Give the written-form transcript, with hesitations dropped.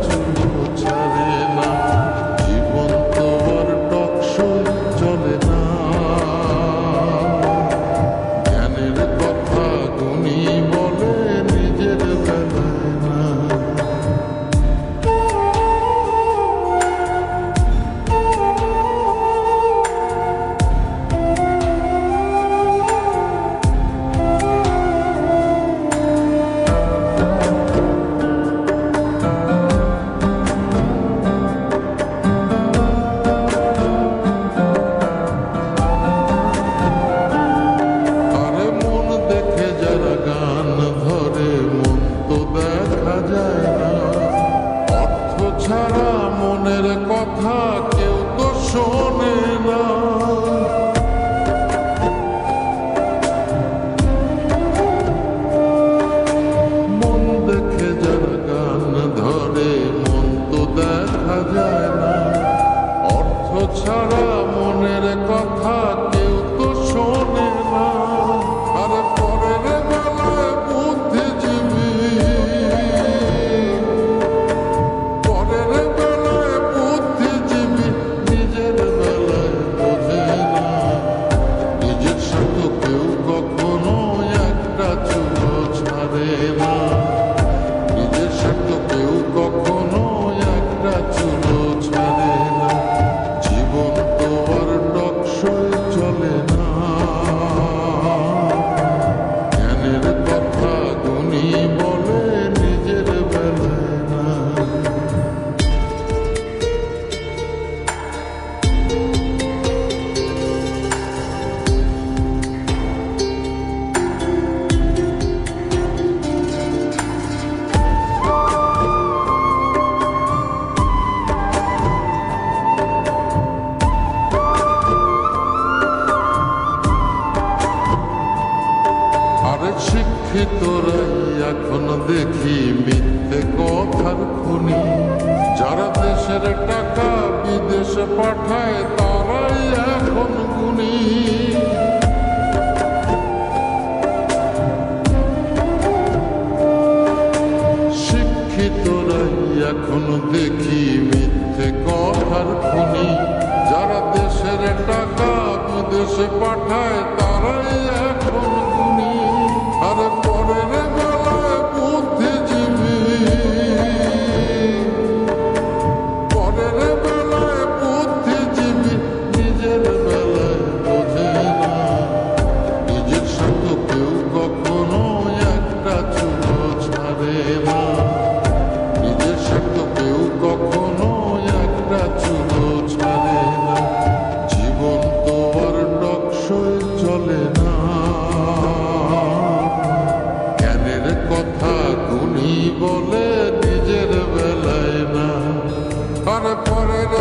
চুলো ছাড়ে না। জীবন তো আর টকশই চলে না। জ্ঞানের কথা গুণী বলে নিজের বেলায় না। ছাড়া মনের কথা কেউ তো শোনে না। মন দেখে যারা গান ধরে মন তো দেখা যায় না। অর্থ ছাড়া মনের কথা কেউ তো শোনে না। আরে পরের বেলায় বুদ্ধিজীবী, নিজের বেলায় বোঝে না। নিজের সাথে কেউ কখনো একটা চুলো ছাড়ে না। নিজের সাথে কেউ কখনো একটা চুলো ছাড়ে না। জীবন তো আর টকশই চলে না। জ্ঞানের কথা গুণী বলে নিজের বেলায় না। আরে শিক্ষিতরাই এখন দেখি মিথ্যে কথার খুনি। যারা দেশের টাকা বিদেশে পাঠায় তারাই এখন গুণী। শিক্ষিতরাই এখন দেখি মিথ্যে কথার খুনি। যারা দেশের টাকা বিদেশে পাঠায় তারাই এখন গুণী। আরে পরের বেলায় বুদ্ধিজীবী, পরের বেলায় বুদ্ধিজীবী নিজের বেলায় বোঝে না। নিজের সাথে কেউ কখনো একটা চুলো ছাড়ে না। নিজের সাথে কেউ কখনো একটা চুলো ছাড়ে না। জীবন তো আর টকশই চলে না। জ্ঞানের কথা গুণী বলে নিজের বেলায় না। আরে পরের